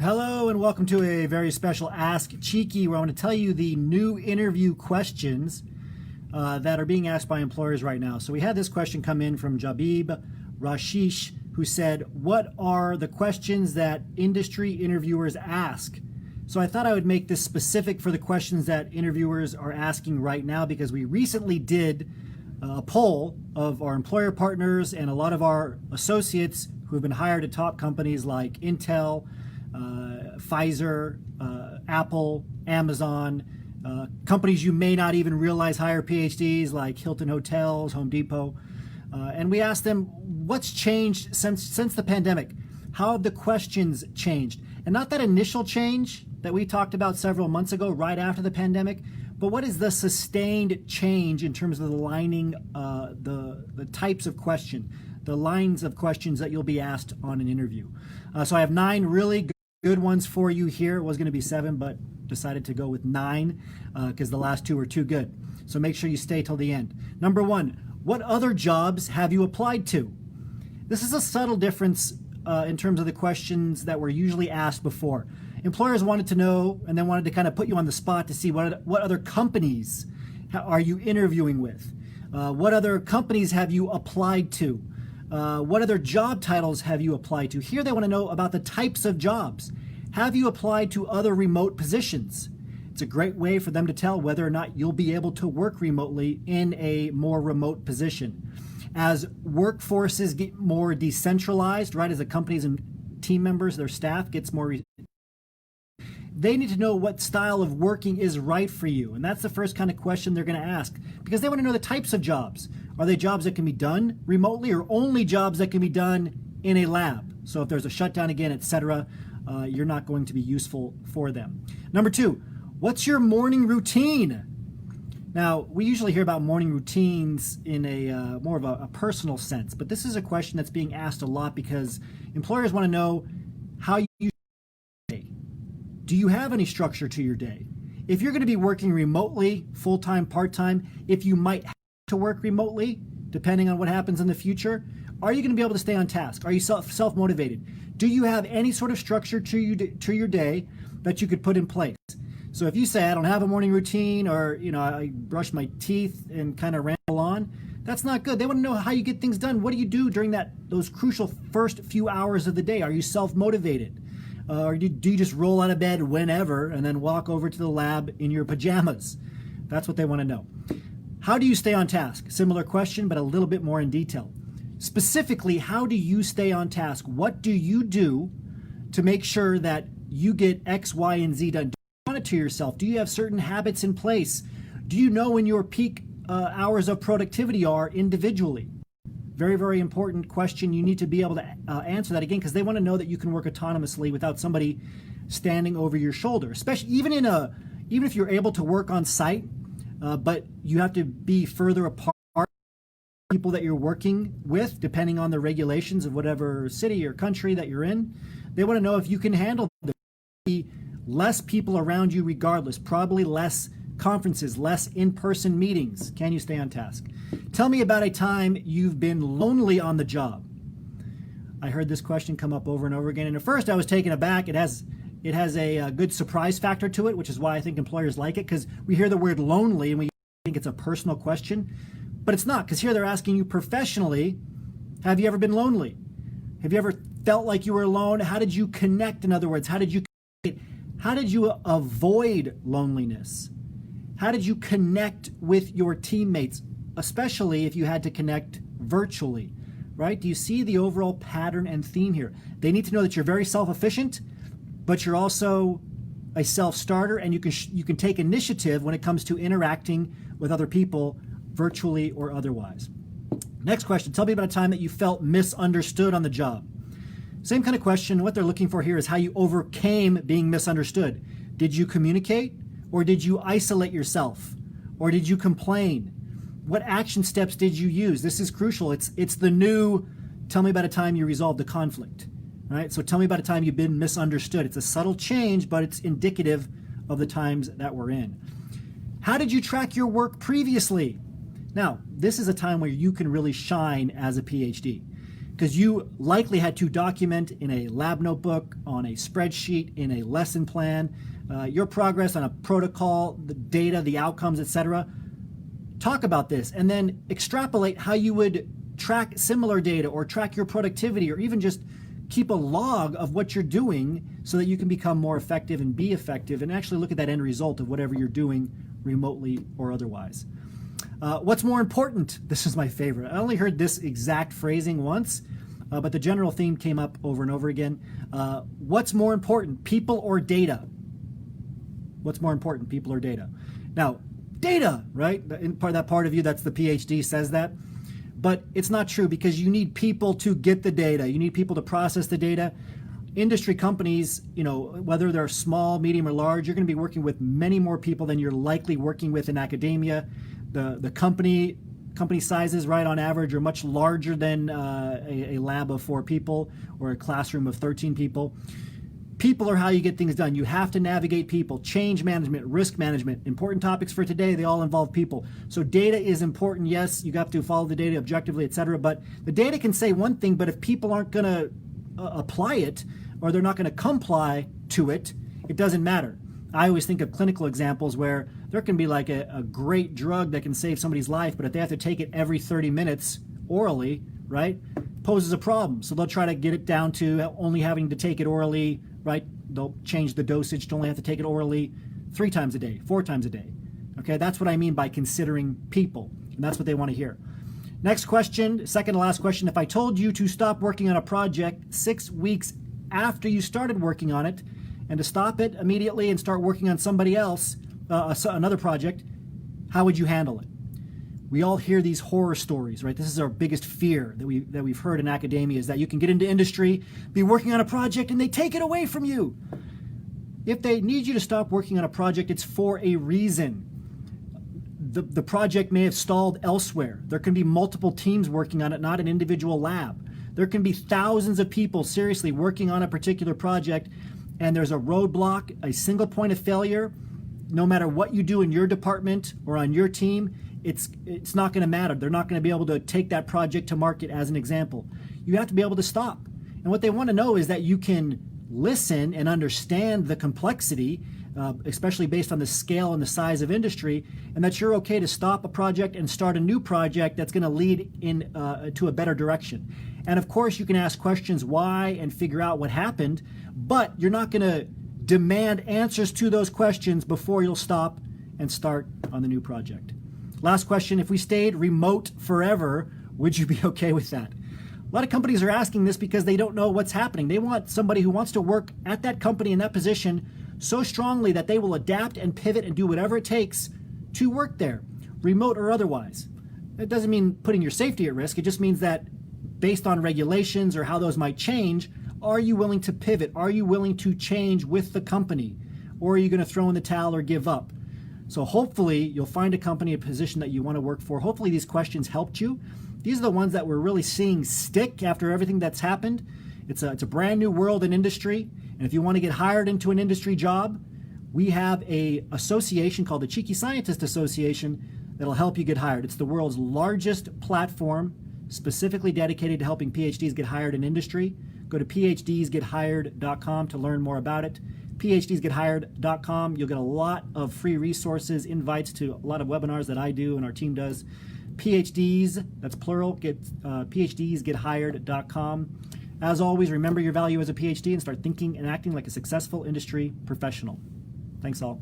Hello and welcome to a very special Ask Cheeky, where I want to tell you the new interview questions that are being asked by employers right now. So we had this question come in from Jabib Rashish, who said, what are the questions that industry interviewers ask? So I thought I would make this specific for the questions that interviewers are asking right now, because we recently did a poll of our employer partners and a lot of our associates who have been hired at top companies like Intel, Pfizer, Apple, Amazon, companies you may not even realize hire PhDs like Hilton Hotels, Home Depot. And we asked them, what's changed since the pandemic? How have the questions changed? And not that initial change that we talked about several months ago, right after the pandemic, but what is the sustained change in terms of the lining, the types of question, the lines of questions that you'll be asked on an interview. So I have 9 really good ones for you here. It was going to be 7, but decided to go with 9 because the last 2 were too good. So make sure you stay till the end. Number 1, what other jobs have you applied to? This is a subtle difference in terms of the questions that were usually asked before. Employers wanted to know, and then wanted to kind of put you on the spot to see what other companies are you interviewing with? What other companies have you applied to? What other job titles have you applied to? Here they want to know about the types of jobs. Have you applied to other remote positions? It's a great way for them to tell whether or not you'll be able to work remotely in a more remote position. As workforces get more decentralized, right, as the companies and team members, their staff gets more, they need to know what style of working is right for you. And that's the first kind of question they're going to ask, because they want to know the types of jobs. Are they jobs that can be done remotely, or only jobs that can be done in a lab? So if there's a shutdown again, etc., you're not going to be useful for them. Number 2, what's your morning routine? Now, we usually hear about morning routines in a more of a personal sense, but this is a question that's being asked a lot because employers want to know how you do you have any structure to your day? If you're going to be working remotely, full-time, part-time, if you might have to work remotely, depending on what happens in the future, are you going to be able to stay on task? Are you self-motivated? Do you have any sort of structure to your day that you could put in place? So if you say, I don't have a morning routine, or I brush my teeth and kind of ramble on, that's not good. They want to know how you get things done. What do you do during those crucial first few hours of the day? Are you self-motivated? Or do you just roll out of bed whenever and then walk over to the lab in your pajamas? That's what they want to know. How do you stay on task? Similar question, but a little bit more in detail. Specifically, how do you stay on task? What do you do to make sure that you get X, Y, and Z done? Do you monitor yourself? Do you have certain habits in place? Do you know when your peak hours of productivity are individually? Very, very important question. You need to be able to answer that again, because they want to know that you can work autonomously without somebody standing over your shoulder. Especially even if you're able to work on site, but you have to be further apart from people that you're working with, depending on the regulations of whatever city or country that you're in. They want to know if you can handle less people around you regardless, probably less conferences, less in-person meetings. Can you stay on task? Tell me about a time you've been lonely on the job. I heard this question come up over and over again, and at first I was taken aback. It has a good surprise factor to it, which is why I think employers like it, because we hear the word lonely and we think it's a personal question, but it's not, because here they're asking you professionally, have you ever been lonely? Have you ever felt like you were alone? How did you connect? In other words, how did you avoid loneliness? How did you connect with your teammates, especially if you had to connect virtually, right? Do you see the overall pattern and theme here? They need to know that you're very self-efficient, but you're also a self-starter, and you can take initiative when it comes to interacting with other people, virtually or otherwise. Next question, tell me about a time that you felt misunderstood on the job. Same kind of question. What they're looking for here is how you overcame being misunderstood. Did you communicate? Or did you isolate yourself? Or did you complain? What action steps did you use? This is crucial. It's the new, tell me about a time you resolved a conflict. All right, so tell me about a time you've been misunderstood. It's a subtle change, but it's indicative of the times that we're in. How did you track your work previously? Now, this is a time where you can really shine as a PhD. because you likely had to document in a lab notebook, on a spreadsheet, in a lesson plan, your progress on a protocol, the data, the outcomes, etc. Talk about this and then extrapolate how you would track similar data or track your productivity, or even just keep a log of what you're doing so that you can become more effective and be effective and actually look at that end result of whatever you're doing remotely or otherwise. What's more important? This is my favorite. I only heard this exact phrasing once, but the general theme came up over and over again. What's more important, people or data? What's more important, people or data? Now, data, right? In that part of you, that's the PhD, says that. But it's not true, because you need people to get the data. You need people to process the data. Industry companies, whether they're small, medium, or large, you're going to be working with many more people than you're likely working with in academia. The company sizes, right, on average, are much larger than a lab of 4 people or a classroom of 13 people. People are how you get things done. You have to navigate people. Change management, risk management, important topics for today. They all involve people. So data is important. Yes, you have to follow the data objectively, etc. But the data can say one thing, but if people aren't going to apply it, or they're not going to comply to it, it doesn't matter. I always think of clinical examples where there can be like a great drug that can save somebody's life, but if they have to take it every 30 minutes orally, right, poses a problem. So they'll try to get it down to only having to take it orally, right? They'll change the dosage to only have to take it orally 3 times a day, 4 times a day. Okay, that's what I mean by considering people, and that's what they want to hear. Next question, second to last question. If I told you to stop working on a project 6 weeks after you started working on it, and to stop it immediately and start working on somebody else, another project, how would you handle it? We all hear these horror stories, right? This is our biggest fear that we've heard in academia, is that you can get into industry, be working on a project, and they take it away from you. If they need you to stop working on a project, it's for a reason. The project may have stalled elsewhere. There can be multiple teams working on it, not an individual lab. There can be thousands of people seriously working on a particular project, and there's a roadblock, a single point of failure. No matter what you do in your department or on your team, it's not going to matter. They're not going to be able to take that project to market, as an example. You have to be able to stop. And what they want to know is that you can listen and understand the complexity, especially based on the scale and the size of industry, and that you're okay to stop a project and start a new project that's going to lead to a better direction. And of course, you can ask questions why and figure out what happened, but you're not going to demand answers to those questions before you'll stop and start on the new project. Last question, if we stayed remote forever, would you be okay with that? A lot of companies are asking this because they don't know what's happening. They want somebody who wants to work at that company in that position so strongly that they will adapt and pivot and do whatever it takes to work there, remote or otherwise. It doesn't mean putting your safety at risk. It just means that based on regulations or how those might change, are you willing to pivot? Are you willing to change with the company? Or are you going to throw in the towel or give up? So hopefully you'll find a company, a position that you want to work for. Hopefully these questions helped you. These are the ones that we're really seeing stick after everything that's happened. It's a brand new world in industry. And if you want to get hired into an industry job, we have a association called the Cheeky Scientist Association that'll help you get hired. It's the world's largest platform specifically dedicated to helping PhDs get hired in industry. Go to phdsgethired.com to learn more about it. phdsgethired.com. You'll get a lot of free resources, invites to a lot of webinars that I do and our team does. PhDs, that's plural, phdsgethired.com. As always, remember your value as a PhD and start thinking and acting like a successful industry professional. Thanks all.